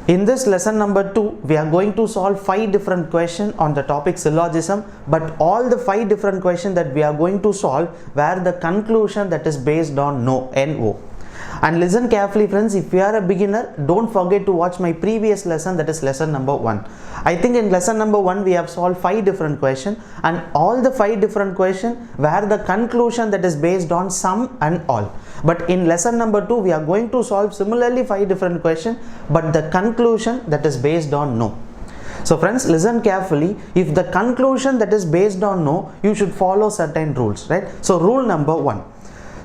In this lesson number 2, we are going to solve 5 different questions on the topic syllogism, but all the 5 different questions that we are going to solve were the conclusion that is based on no, N-O. And listen carefully friends, if you are a beginner, don't forget to watch my previous lesson, that is lesson number 1. I think in lesson number 1 we have solved 5 different questions, and all the 5 different questions were the conclusion that is based on some and all. But in lesson number 2 we are going to solve similarly 5 different questions, but the conclusion that is based on no. So friends, listen carefully. If the conclusion that is based on no, you should follow certain rules, right? So rule number 1.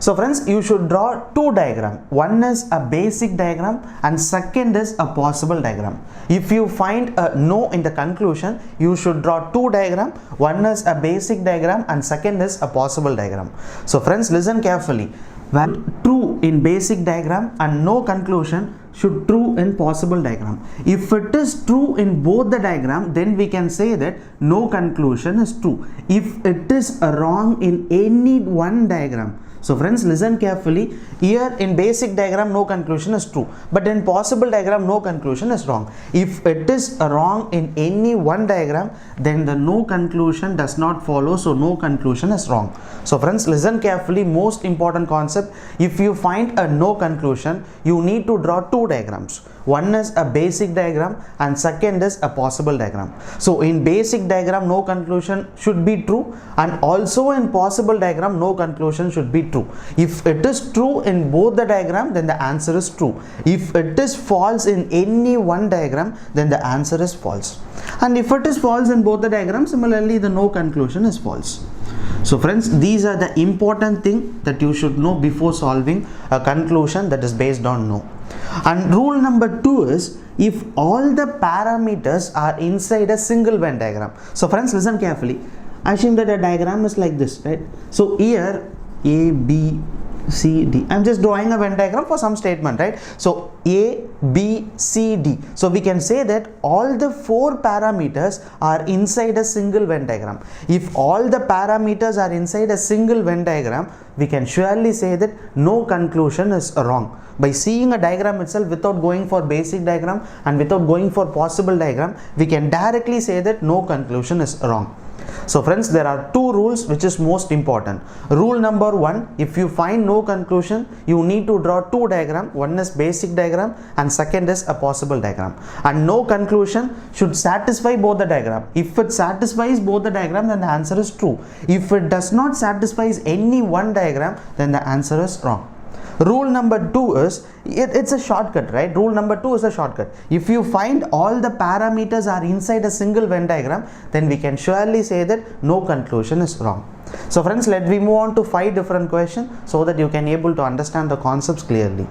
So friends, you should draw 2 diagrams. One is a basic diagram and second is a possible diagram. If you find a no in the conclusion, you should draw 2 diagrams. One is a basic diagram and second is a possible diagram. So friends, listen carefully. When true in basic diagram and no conclusion should true in possible diagram. If it is true in both the diagram, then we can say that no conclusion is true. If it is wrong in any one diagram, so friends, listen carefully. Here in basic diagram no conclusion is true, but in possible diagram no conclusion is wrong. If it is wrong in any one diagram, then the no conclusion does not follow, so no conclusion is wrong. So friends, listen carefully, most important concept. If you find a no conclusion, you need to draw 2 diagrams. One is a basic diagram and second is a possible diagram. So in basic diagram no conclusion should be true, and also in possible diagram no conclusion should be true. If it is true in both the diagram, then the answer is true. If it is false in any one diagram, then the answer is false. And if it is false in both the diagrams, similarly the no conclusion is false. So friends, these are the important things that you should know before solving a conclusion that is based on no. And rule number 2 is, if all the parameters are inside a single Venn diagram. So friends, listen carefully. Assume that a diagram is like this, right? So here A, B, C, D. I'm just drawing a Venn diagram for some statement, right? So A, B, C, D. So we can say that all the 4 parameters are inside a single Venn diagram. If all the parameters are inside a single Venn diagram, we can surely say that no conclusion is wrong. By seeing a diagram itself without going for basic diagram and without going for possible diagram, we can directly say that no conclusion is wrong. So friends, there are 2 rules which is most important. Rule number 1, if you find no conclusion, you need to draw 2 diagrams. One is basic diagram and second is a possible diagram. And no conclusion should satisfy both the diagram. If it satisfies both the diagram, then the answer is true. If it does not satisfy any one diagram, then the answer is wrong. Rule number 2 is, it's a shortcut, right? Rule number 2 is a shortcut. If you find all the parameters are inside a single Venn diagram, then we can surely say that no conclusion is wrong. So friends, let me move on to 5 different questions so that you can able to understand the concepts clearly.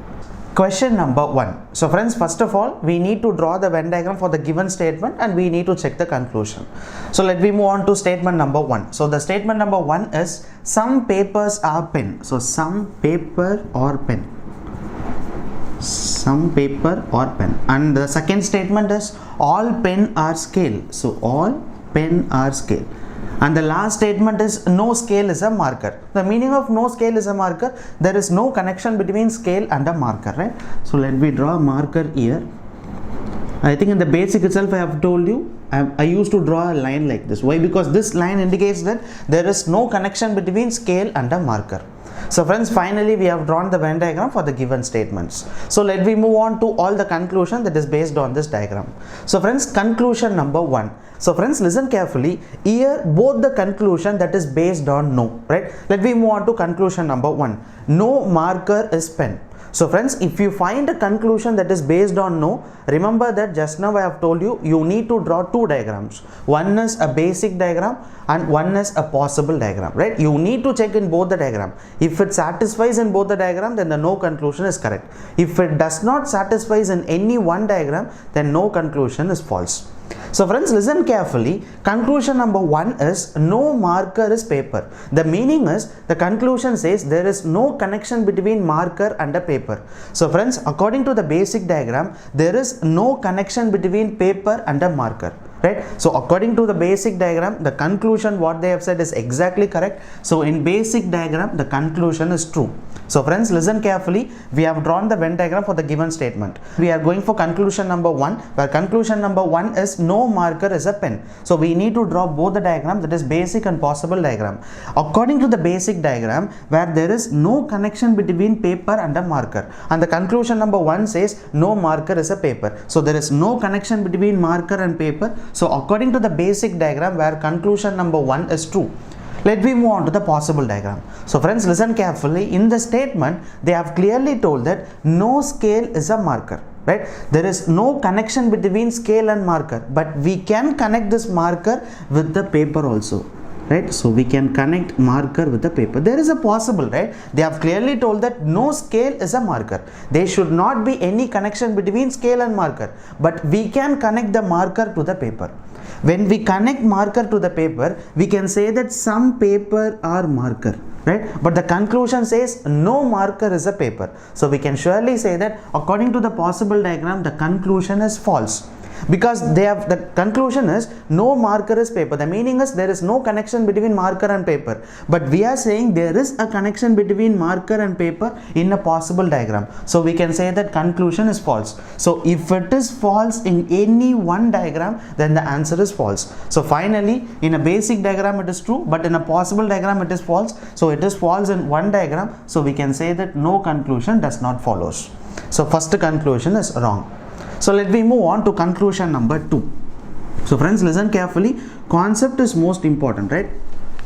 Question number 1. So friends, first of all, we need to draw the Venn diagram for the given statement and we need to check the conclusion. So let me move on to statement number 1. So the statement number 1 is, some papers are pen. So some paper or pen. Some paper or pen. And the second statement is, all pen are scale. So all pen are scale. And the last statement is, no scale is a marker. The meaning of no scale is a marker, there is no connection between scale and a marker, right? So let me draw a marker here. I think in the basic itself I have told you, I used to draw a line like this. Why? Because this line indicates that there is no connection between scale and a marker. So friends, finally we have drawn the Venn diagram for the given statements. So let me move on to all the conclusion that is based on this diagram. So friends, conclusion number 1. So friends, listen carefully. Here both the conclusion that is based on no, right? Let me move on to conclusion number 1. No marker is pen. So friends, if you find a conclusion that is based on no, remember that just now I have told you, you need to draw 2 diagrams. One is a basic diagram and one is a possible diagram, right? You need to check in both the diagram. If it satisfies in both the diagram, then the no conclusion is correct. If it does not satisfy in any one diagram, then no conclusion is false. So friends, listen carefully. Conclusion number 1 is, no marker is paper. The meaning is, the conclusion says there is no connection between marker and a paper. So friends, according to the basic diagram, there is no connection between paper and a marker. right? So according to the basic diagram, the conclusion what they have said is exactly correct. So in basic diagram, the conclusion is true. So friends, listen carefully. We have drawn the Venn diagram for the given statement. We are going for conclusion number 1, where conclusion number 1 is no marker is a pen. So we need to draw both the diagram, that is basic and possible diagram. According to the basic diagram, where there is no connection between paper and a marker, and the conclusion number 1 says no marker is a paper. So there is no connection between marker and paper. So according to the basic diagram, where conclusion number 1 is true. Let me move on to the possible diagram. So friends, listen carefully. In the statement, they have clearly told that no scale is a marker, right? There is no connection between scale and marker, but we can connect this marker with the paper also, right? So we can connect marker with the paper. There is a possible, right? They have clearly told that no scale is a marker. There should not be any connection between scale and marker, but we can connect the marker to the paper. When we connect marker to the paper, we can say that some paper are marker, right? But the conclusion says no marker is a paper. So we can surely say that according to the possible diagram, the conclusion is false. Because the conclusion is no marker is paper. The meaning is there is no connection between marker and paper. But we are saying there is a connection between marker and paper in a possible diagram. So we can say that conclusion is false. So if it is false in any one diagram, then the answer is false. So finally, in a basic diagram it is true, but in a possible diagram it is false. So it is false in one diagram. So we can say that no conclusion does not follows. So first conclusion is wrong. So let me move on to conclusion number 2. So friends, listen carefully. Concept is most important, right?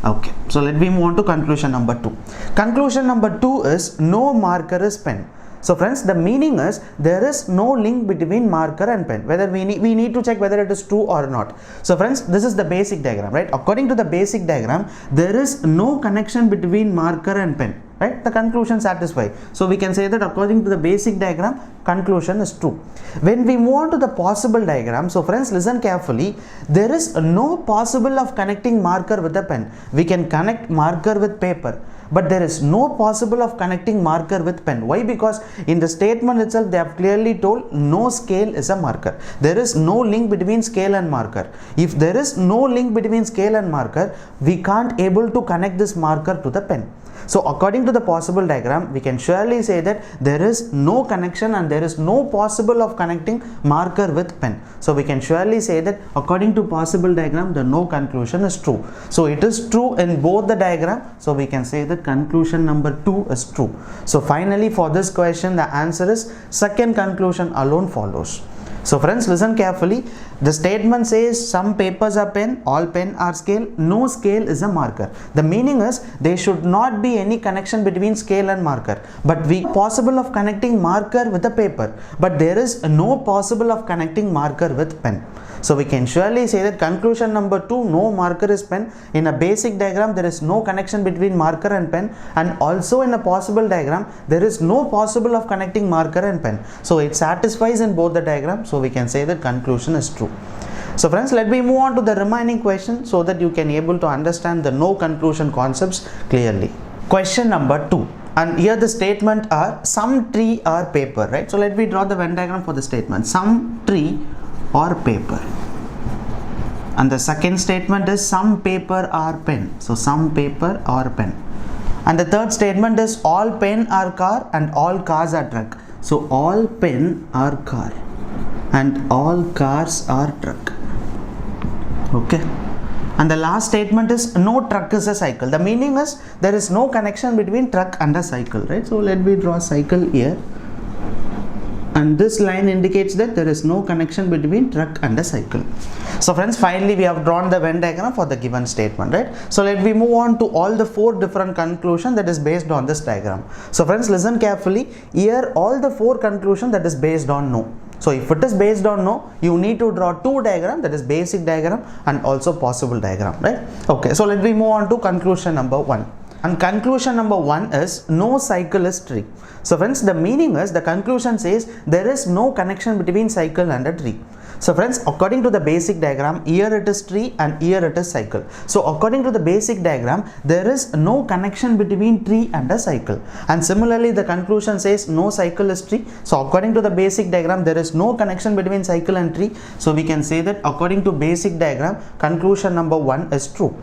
Okay. So let me move on to conclusion number 2. Conclusion number 2 is no marker is pen. So friends, the meaning is there is no link between marker and pen. Whether we need to check whether it is true or not. So friends, this is the basic diagram, right? According to the basic diagram, there is no connection between marker and pen, right? The conclusion satisfies. So we can say that according to the basic diagram, conclusion is true. When we move on to the possible diagram, so friends, listen carefully. There is no possible of connecting marker with a pen. We can connect marker with paper, but there is no possible of connecting marker with pen. Why? Because in the statement itself, they have clearly told no scale is a marker. There is no link between scale and marker. If there is no link between scale and marker, we can't able to connect this marker to the pen. So according to the possible diagram, we can surely say that there is no connection and there is no possible of connecting marker with pen. So we can surely say that according to possible diagram, the no conclusion is true. So it is true in both the diagram. So we can say that conclusion number 2 is true. So finally for this question, the answer is second conclusion alone follows. So friends, listen carefully. The statement says some papers are pen, all pen are scale, no scale is a marker. The meaning is there should not be any connection between scale and marker. But we possible of connecting marker with a paper, but there is no possible of connecting marker with pen. So we can surely say that conclusion number 2, no marker is pen. In a basic diagram, there is no connection between marker and pen, and also in a possible diagram, there is no possible of connecting marker and pen. So it satisfies in both the diagrams. So we can say that conclusion is true. So friends, let me move on to the remaining question so that you can able to understand the no conclusion concepts clearly. Question number 2. And here the statement are some tree or paper, right? So let me draw the Venn diagram for the statement. Some tree or paper. And the second statement is some paper or pen. So some paper or pen. And the third statement is all pen are car and all cars are truck. So all pen are car and all cars are truck. Okay. And the last statement is no truck is a cycle. The meaning is there is no connection between truck and a cycle, right? So let me draw a cycle here. And this line indicates that there is no connection between truck and a cycle. So friends, finally we have drawn the Venn diagram for the given statement, right? So let me move on to all the 4 different conclusions that is based on this diagram. So friends, listen carefully. Here all the 4 conclusions that is based on no. So if it is based on no, you need to draw 2 diagrams, that is basic diagram and also possible diagram, right? Okay, so let me move on to conclusion number 1. And conclusion number 1 is no cycle is tree. So friends, the meaning is the conclusion says there is no connection between cycle and a tree. So friends, according to the basic diagram, here it is tree and here it is cycle. So according to the basic diagram, there is no connection between tree and a cycle. And similarly, the conclusion says no cycle is tree. So according to the basic diagram, there is no connection between cycle and tree. So we can say that according to basic diagram, conclusion number 1 is true.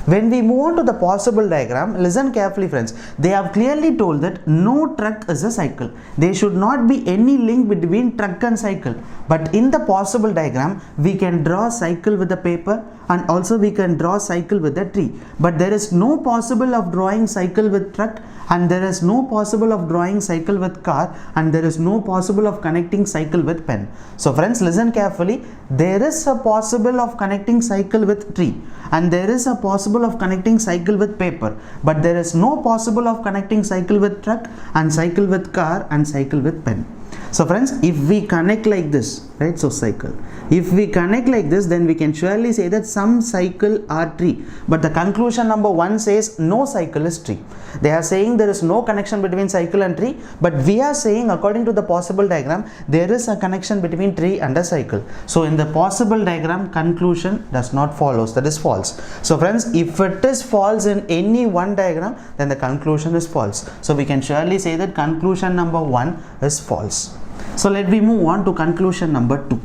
When we move on to the possible diagram, listen carefully friends. They have clearly told that no truck is a cycle. There should not be any link between truck and cycle. But in the possible diagram, we can draw cycle with the paper and also we can draw cycle with the tree. But there is no possible of drawing cycle with truck, and there is no possible of drawing cycle with car, and there is no possible of connecting cycle with pen. So friends, listen carefully. There is a possible of connecting cycle with tree, and there is a possible of connecting cycle with paper, but there is no possible of connecting cycle with truck and cycle with car and cycle with pen. So friends, if we connect like this, right, so cycle, if we connect like this, then we can surely say that some cycle are tree. But the conclusion number 1 says no cycle is tree. They are saying there is no connection between cycle and tree, but we are saying according to the possible diagram, there is a connection between tree and a cycle. So in the possible diagram, conclusion does not follow, that is false. So friends, if it is false in any one diagram, then the conclusion is false. So we can surely say that conclusion number 1 is false. So let me move on to conclusion number 2.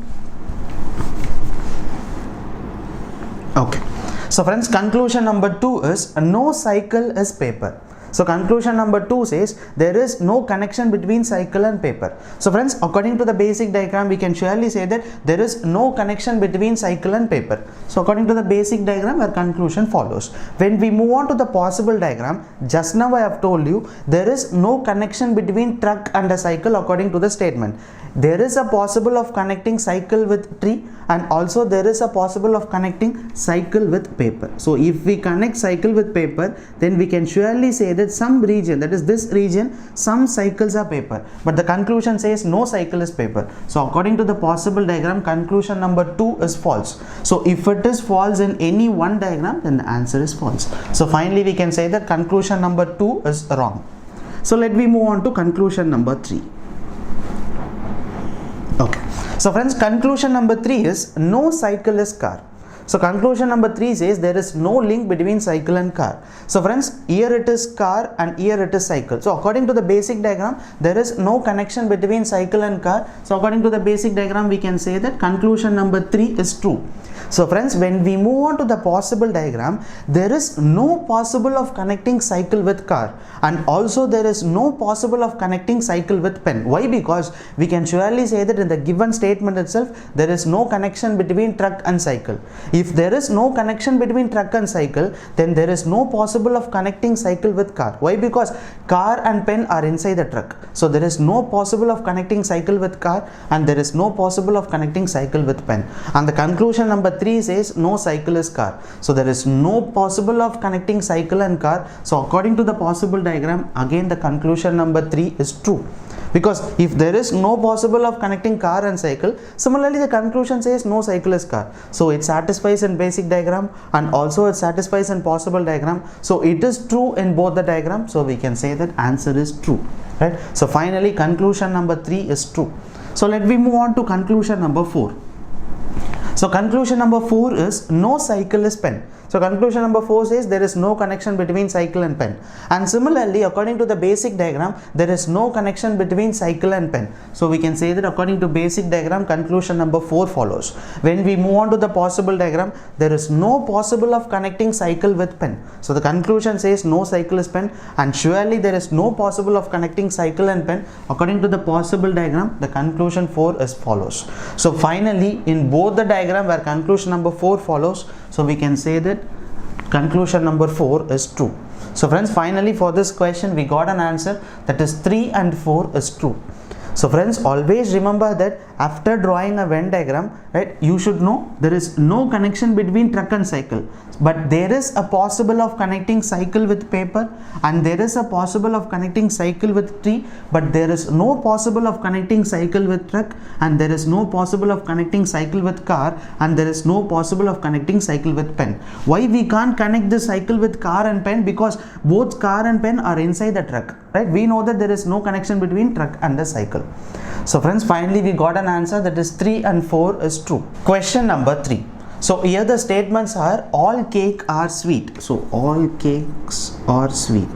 Okay. So friends, conclusion number 2 is no cycle is paper. So conclusion number 2 says there is no connection between cycle and paper. So friends, according to the basic diagram, we can surely say that there is no connection between cycle and paper. So according to the basic diagram, our conclusion follows. When we move on to the possible diagram, just now I have told you there is no connection between truck and a cycle according to the statement. There is a possible of connecting cycle with tree, and also there is a possible of connecting cycle with paper. So if we connect cycle with paper, then we can surely say that some region, that is this region, some cycles are paper, but the conclusion says no cycle is paper. So according to the possible diagram, conclusion number 2 is false. So if it is false in any one diagram, then the answer is false. So finally we can say that conclusion number 2 is wrong. So let me move on to conclusion number 3. Okay. So friends, conclusion number 3 is no cycle is car. So conclusion number 3 says there is no link between cycle and car. So friends, here it is car and here it is cycle. So according to the basic diagram, there is no connection between cycle and car. So according to the basic diagram, we can say that conclusion number 3 is true. So friends, when we move on to the possible diagram, there is no possible of connecting cycle with car, and also there is no possible of connecting cycle with pen. Why? Because we can surely say that in the given statement itself, there is no connection between truck and cycle. If there is no connection between truck and cycle, then there is no possible of connecting cycle with car. Why? Because car and pen are inside the truck. So there is no possible of connecting cycle with car, and there is no possible of connecting cycle with pen. And the conclusion number 3 says no cycle is car. So there is no possible of connecting cycle and car. So according to the possible diagram, again the conclusion number 3 is true. Because if there is no possible of connecting car and cycle, similarly the conclusion says no cycle is car. So it satisfies in basic diagram and also it satisfies in possible diagram. So it is true in both the diagrams. So we can say that answer is true. Right? So finally conclusion number 3 is true. So let me move on to conclusion number 4. So conclusion number 4 is no cycle is pen. So conclusion number 4 says there is no connection between cycle and pen. And similarly, according to the basic diagram, there is no connection between cycle and pen. So we can say that according to basic diagram, conclusion number 4 follows. When we move on to the possible diagram, there is no possible of connecting cycle with pen. So the conclusion says no cycle is pen, and surely there is no possible of connecting cycle and pen. According to the possible diagram, the conclusion 4 is follows. So finally, in both the diagram where conclusion number 4 follows, so we can say that conclusion number 4 is true. So friends, finally for this question we got an answer, that is 3 and 4 is true. So friends, always remember that after drawing a Venn diagram, right, you should know there is no connection between truck and cycle, but there is a possible of connecting cycle with paper, and there is a possible of connecting cycle with tree, but there is no possible of connecting cycle with truck, and there is no possible of connecting cycle with car, and there is no possible of connecting cycle with pen. Why we can't connect the cycle with car and pen? Because both car and pen are inside the truck, right? We know that there is no connection between truck and the cycle. So friends, finally we got an answer, that is 3 and 4 is true. Question number 3. So here the statements are all cake are sweet. So all cakes are sweet.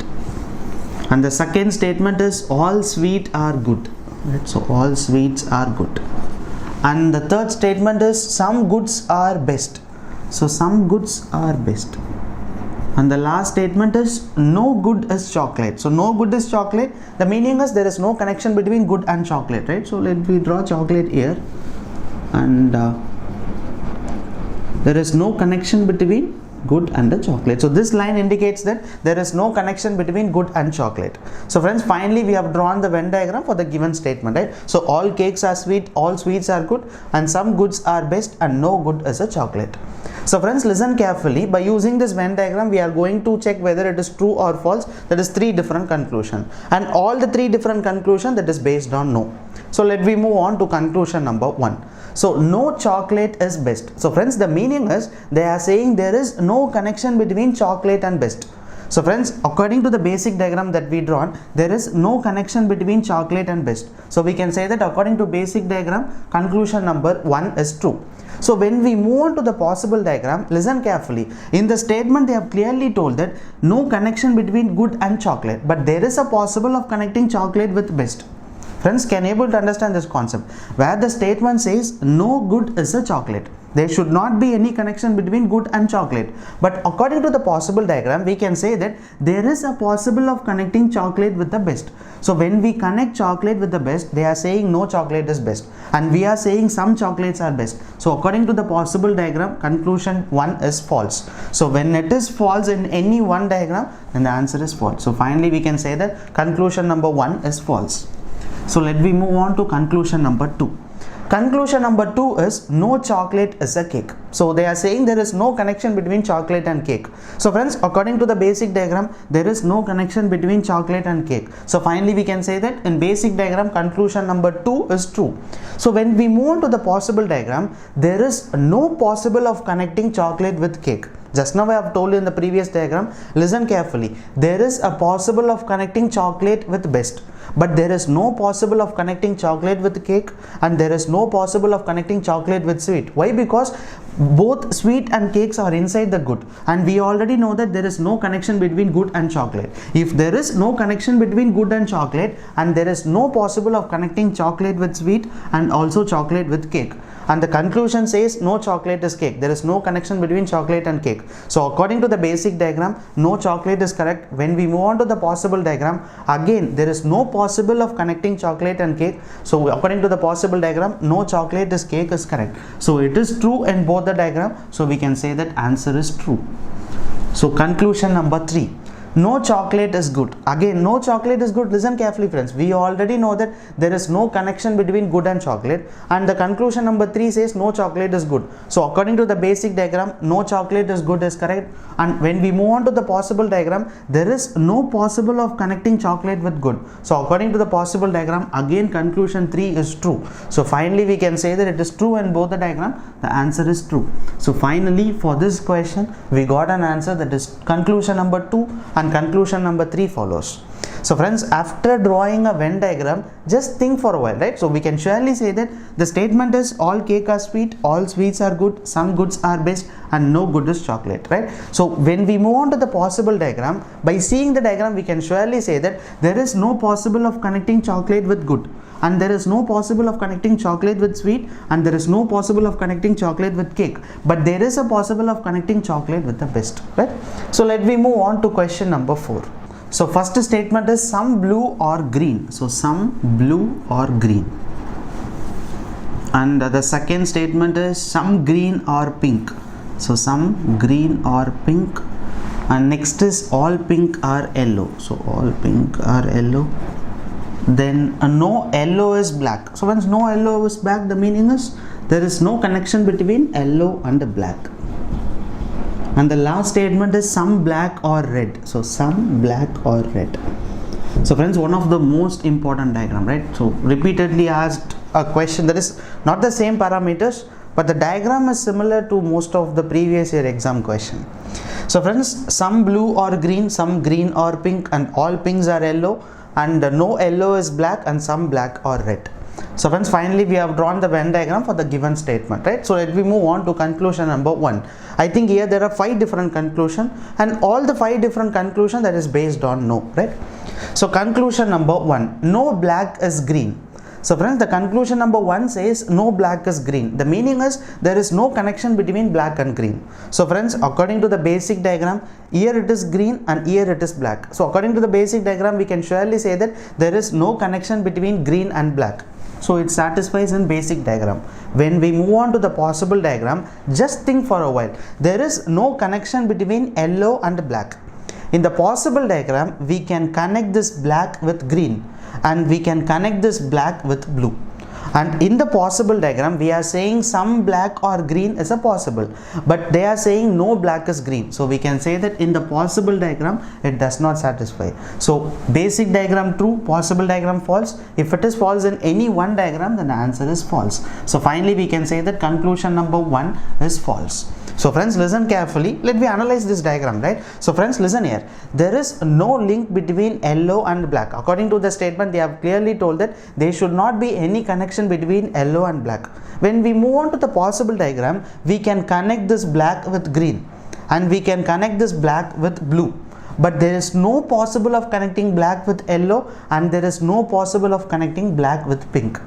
And the second statement is all sweet are good. Right? So all sweets are good. And the third statement is some goods are best. So some goods are best. And the last statement is no good is chocolate. So no good is chocolate. The meaning is there is no connection between good and chocolate, right? So let me draw chocolate here, and there is no connection between good and the chocolate. So this line indicates that there is no connection between good and chocolate. So friends, finally we have drawn the Venn diagram for the given statement, right? So all cakes are sweet, all sweets are good, and some goods are best, and no good is a chocolate. So friends, listen carefully. By using this Venn diagram, we are going to check whether it is true or false. That is 3 different conclusions, and all the 3 different conclusions that is based on no. So let me move on to conclusion number 1. So no chocolate is best. So friends, the meaning is they are saying there is no connection between chocolate and best. So friends, according to the basic diagram that we drawn, there is no connection between chocolate and best. So we can say that according to basic diagram, conclusion number 1 is true. So when we move on to the possible diagram, listen carefully. In the statement, they have clearly told that no connection between good and chocolate, but there is a possible of connecting chocolate with best. Friends, can you able to understand this concept? Where the statement says no good is a chocolate. There should not be any connection between good and chocolate. But according to the possible diagram, we can say that there is a possible of connecting chocolate with the best. So when we connect chocolate with the best, they are saying no chocolate is best, and we are saying some chocolates are best. So according to the possible diagram, conclusion 1 is false. So when it is false in any one diagram, then the answer is false. So finally we can say that conclusion number 1 is false. So let me move on to conclusion number 2. Conclusion number 2 is no chocolate is a cake. So they are saying there is no connection between chocolate and cake. So friends, according to the basic diagram, there is no connection between chocolate and cake. So finally we can say that in basic diagram, conclusion number 2 is true. So when we move on to the possible diagram, there is no possible of connecting chocolate with cake. Just now I have told you in the previous diagram, listen carefully. There is a possible of connecting chocolate with best, but there is no possible of connecting chocolate with cake, and there is no possible of connecting chocolate with sweet. Why? Because both sweet and cakes are inside the good, and we already know that there is no connection between good and chocolate. If there is no connection between good and chocolate, and there is no possible of connecting chocolate with sweet and also chocolate with cake, and the conclusion says no chocolate is cake, there is no connection between chocolate and cake. So according to the basic diagram, no chocolate is correct. When we move on to the possible diagram, again there is no possible of connecting chocolate and cake. So according to the possible diagram, no chocolate is cake is correct. So it is true in both the diagram. So we can say that answer is true. So conclusion number 3. No chocolate is good. Again, no chocolate is good. Listen carefully, friends. We already know that there is no connection between good and chocolate, and the conclusion number 3 says no chocolate is good. So according to the basic diagram, no chocolate is good is correct. And when we move on to the possible diagram, there is no possible of connecting chocolate with good. So according to the possible diagram, again conclusion 3 is true. So finally we can say that it is true in both the diagram. The answer is true. So finally for this question, we got an answer, that is conclusion number 2, and conclusion number 3 follows. So friends, after drawing a Venn diagram, just think for a while, right? So we can surely say that the statement is all cake are sweet, all sweets are good, some goods are best, and no good is chocolate, right? So when we move on to the possible diagram, by seeing the diagram, we can surely say that there is no possible of connecting chocolate with good, and there is no possible of connecting chocolate with sweet, and there is no possible of connecting chocolate with cake, but there is a possible of connecting chocolate with the best, right? So let me move on to question number 4. So first statement is some blue or green. So some blue or green. And the second statement is some green or pink. So some green or pink. And next is all pink or yellow. So all pink or yellow. Then no yellow is black. So once no yellow is black, the meaning is there is no connection between yellow and black. And the last statement is some black or red. So some black or red. So friends, one of the most important diagram, right? So repeatedly asked a question that is not the same parameters, but the diagram is similar to most of the previous year exam question. So friends, some blue or green, some green or pink, and all pinks are yellow, and no yellow is black, and some black or red. So friends, finally we have drawn the Venn diagram for the given statement, right? So let me move on to conclusion number 1. I think here there are 5 different conclusions, and all the 5 different conclusions that is based on no, right? So conclusion number 1, no black is green. So friends, the conclusion number 1 says no black is green. The meaning is there is no connection between black and green. So friends, according to the basic diagram, here it is green and here it is black. So according to the basic diagram, we can surely say that there is no connection between green and black. So it satisfies in basic diagram. When we move on to the possible diagram, just think for a while. There is no connection between yellow and black. In the possible diagram, we can connect this black with green, and we can connect this black with blue. And in the possible diagram, we are saying some black or green is a possible, but they are saying no black is green. So we can say that in the possible diagram, it does not satisfy. So basic diagram true, possible diagram false. If it is false in any one diagram, then the answer is false. So finally we can say that conclusion number 1 is false. So friends, listen carefully. Let me analyze this diagram, right? So friends, listen here. There is no link between yellow and black. According to the statement, they have clearly told that there should not be any connection between yellow and black. When we move on to the possible diagram, we can connect this black with green, and we can connect this black with blue. But there is no possible of connecting black with yellow, and there is no possible of connecting black with pink.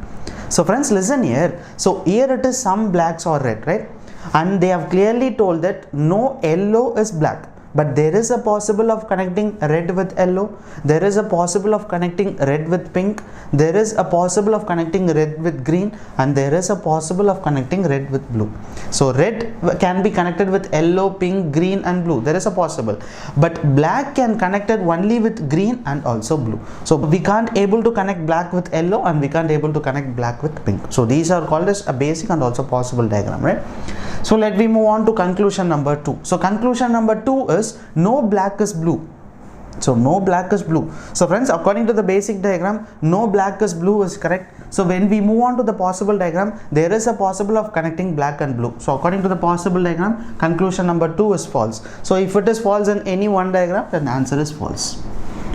So friends, listen here. So here it is some blacks or red, right? And they have clearly told that no yellow is black, but there is a possible of connecting red with yellow, there is a possible of connecting red with pink, there is a possible of connecting red with green, and there is a possible of connecting red with blue. So red can be connected with yellow, pink, green and blue. There is a possible, but black can connected only with green and also blue. So we can't able to connect black with yellow, and we can't able to connect black with pink. So these are called as a basic and also possible diagram, right? So let me move on to conclusion number 2. So conclusion number 2 is no black is blue. So no black is blue. So friends, according to the basic diagram, no black is blue is correct. So when we move on to the possible diagram, there is a possible of connecting black and blue. So according to the possible diagram, conclusion number 2 is false. So if it is false in any one diagram, then the answer is false.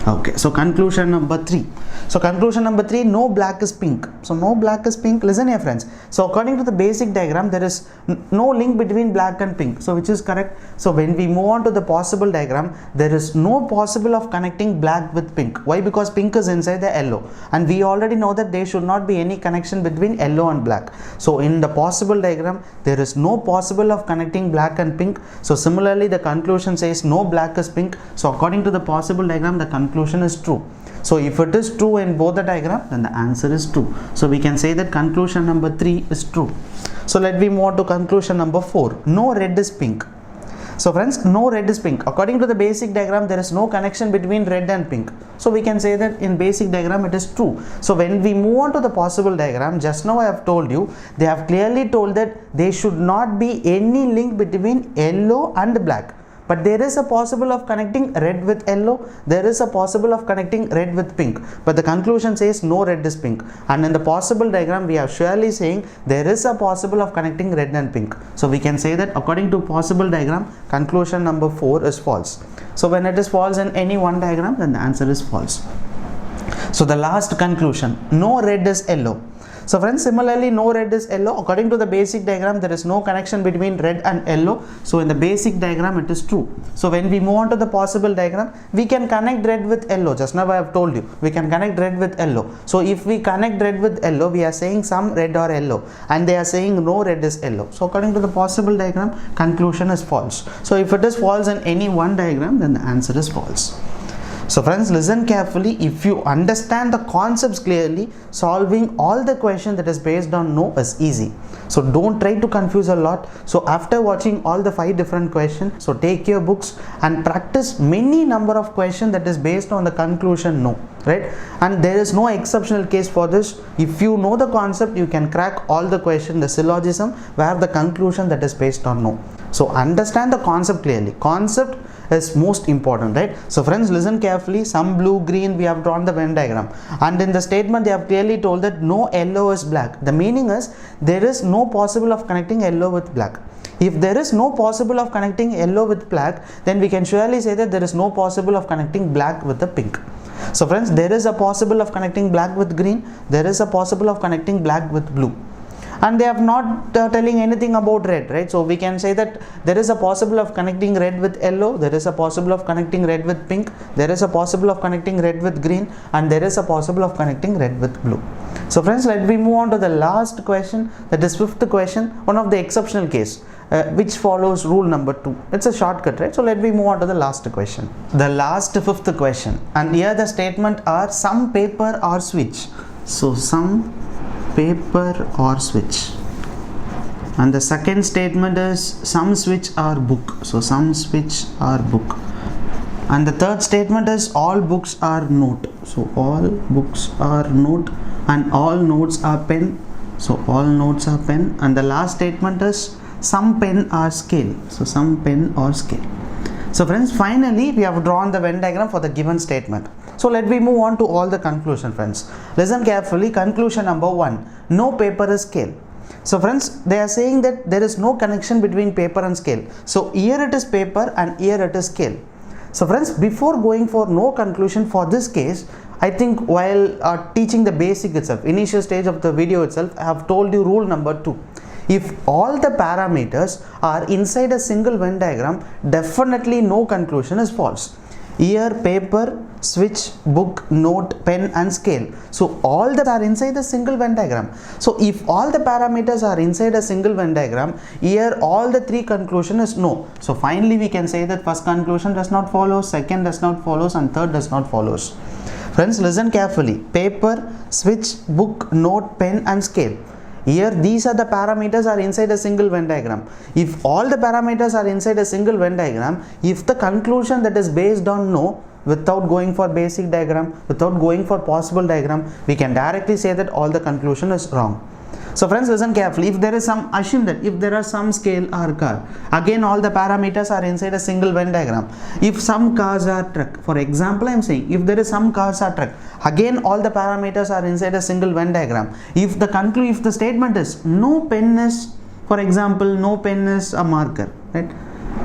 Okay, so conclusion number 3. So conclusion number 3, no black is pink. So no black is pink. Listen here friends. So according to the basic diagram, there is no link between black and pink. So which is correct? So when we move on to the possible diagram, there is no possible of connecting black with pink. Why? Because pink is inside the yellow, and we already know that there should not be any connection between yellow and black. So in the possible diagram, there is no possible of connecting black and pink. So similarly, the conclusion says no black is pink. So according to the possible diagram, the conclusion is true. So if it is true in both the diagram, then the answer is true. So we can say that conclusion number 3 is true. So let me move on to conclusion number 4. No red is pink. So friends, no red is pink. According to the basic diagram, there is no connection between red and pink. So we can say that in basic diagram it is true. So when we move on to the possible diagram, just now I have told you, they have clearly told that there should not be any link between yellow and black. But there is a possible of connecting red with yellow, there is a possible of connecting red with pink, but the conclusion says no red is pink. And in the possible diagram, we are surely saying there is a possible of connecting red and pink. So we can say that according to possible diagram, conclusion number 4 is false. So when it is false in any one diagram, then the answer is false. So the last conclusion, no red is yellow. So friends, similarly, no red is yellow. According to the basic diagram, there is no connection between red and yellow. So in the basic diagram, it is true. So when we move on to the possible diagram, we can connect red with yellow. Just now I have told you, we can connect red with yellow. So if we connect red with yellow, we are saying some red or yellow, and they are saying no red is yellow. So according to the possible diagram, conclusion is false. So if it is false in any one diagram, then the answer is false. So friends, listen carefully. If you understand the concepts clearly, solving all the questions that is based on no is easy. So don't try to confuse a lot. So after watching all the 5 different questions, so take your books and practice many number of questions that is based on the conclusion no, right? And there is no exceptional case for this. If you know the concept, you can crack all the questions, the syllogism where the conclusion that is based on no. So understand the concept clearly. Concept is most important, right? So friends, listen carefully. Some blue, green, we have drawn the Venn diagram, and in the statement they have clearly told that no yellow is black. The meaning is there is no possible of connecting yellow with black. If there is no possible of connecting yellow with black, then we can surely say that there is no possible of connecting black with the pink. So friends, there is a possible of connecting black with green, there is a possible of connecting black with blue, and they have not telling anything about red, right? So we can say that there is a possible of connecting red with yellow, there is a possible of connecting red with pink, there is a possible of connecting red with green, and there is a possible of connecting red with blue. So friends, let me move on to the last question, that is fifth question, one of the exceptional case which follows rule number 2. It's a shortcut, right? So let me move on to the last question, the last fifth question, and here the statement are some paper or switch. So some paper or switch, and the second statement is some switch or book. So some switch or book, and the third statement is all books are note. So all books are note, and all notes are pen. So all notes are pen, and the last statement is some pen or scale. So some pen or scale. So friends, finally we have drawn the Venn diagram for the given statement. So let me move on to all the conclusion, friends. Listen carefully. Conclusion number 1, no paper is scale. So friends, they are saying that there is no connection between paper and scale. So here it is paper and here it is scale. So friends, before going for no conclusion for this case, I think while teaching the basic itself, initial stage of the video itself, I have told you rule number 2. If all the parameters are inside a single Venn diagram, definitely no conclusion is false. Here paper, switch, book, note, pen and scale. So all that are inside a single Venn diagram. So if all the parameters are inside a single Venn diagram, here all the 3 conclusion is no. So finally we can say that first conclusion does not follow, second does not follows, and third does not follows. Friends, listen carefully. Paper, switch, book, note, pen and scale. Here these are the parameters are inside a single Venn diagram. If all the parameters are inside a single Venn diagram, if the conclusion that is based on no, without going for basic diagram, without going for possible diagram, we can directly say that all the conclusion is wrong. So friends, listen carefully. If there is some, assume that if there are some scale or car, again all the parameters are inside a single Venn diagram. If some cars are truck, for example I am saying if there is some cars are truck, again all the parameters are inside a single Venn diagram. If the statement is no pen is, for example, no pen is a marker, right?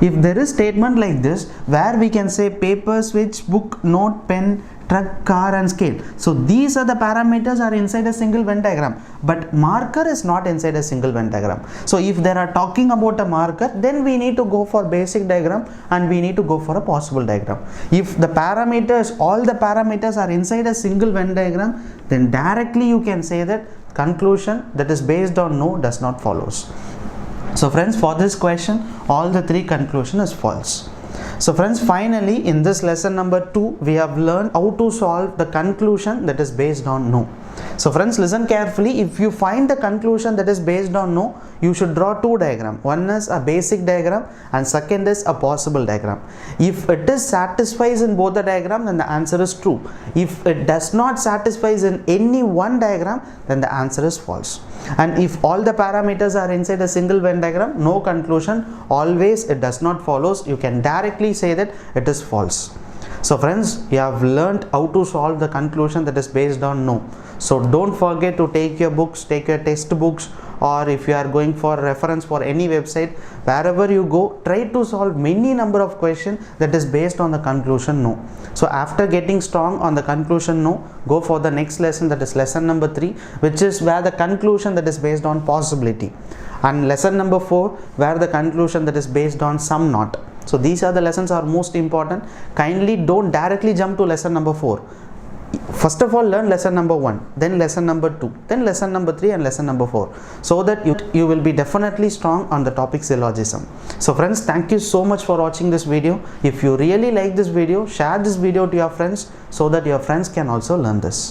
If there is statement like this where we can say paper, switch, book, note, pen, truck, car and scale. So these are the parameters are inside a single Venn diagram, but marker is not inside a single Venn diagram. So if they are talking about a marker, then we need to go for basic diagram and we need to go for a possible diagram. If the parameters, all the parameters are inside a single Venn diagram, then directly you can say that conclusion that is based on no does not follows. So friends, for this question all the 3 conclusion is false. So friends, finally in this lesson number 2 we have learned how to solve the conclusion that is based on no. So friends, listen carefully. If you find the conclusion that is based on no, you should draw 2 diagrams. One is a basic diagram and second is a possible diagram. If it is satisfies in both the diagram, then the answer is true. If it does not satisfies in any one diagram, then the answer is false. And if all the parameters are inside a single Venn diagram, no conclusion, always it does not follows. You can directly say that it is false. So friends, you have learned how to solve the conclusion that is based on no. So don't forget to take your books, take your textbooks, or if you are going for reference for any website, wherever you go, try to solve many number of questions that is based on the conclusion no. So after getting strong on the conclusion no, go for the next lesson, that is lesson number 3, which is where the conclusion that is based on possibility, and lesson number 4 where the conclusion that is based on some not. So these are the lessons are most important. Kindly don't directly jump to lesson number 4. First of all, learn lesson number 1, then lesson number 2, then lesson number 3 and lesson number 4, so that you will be definitely strong on the topic syllogism. So friends, thank you so much for watching this video. If you really like this video, share this video to your friends so that your friends can also learn this.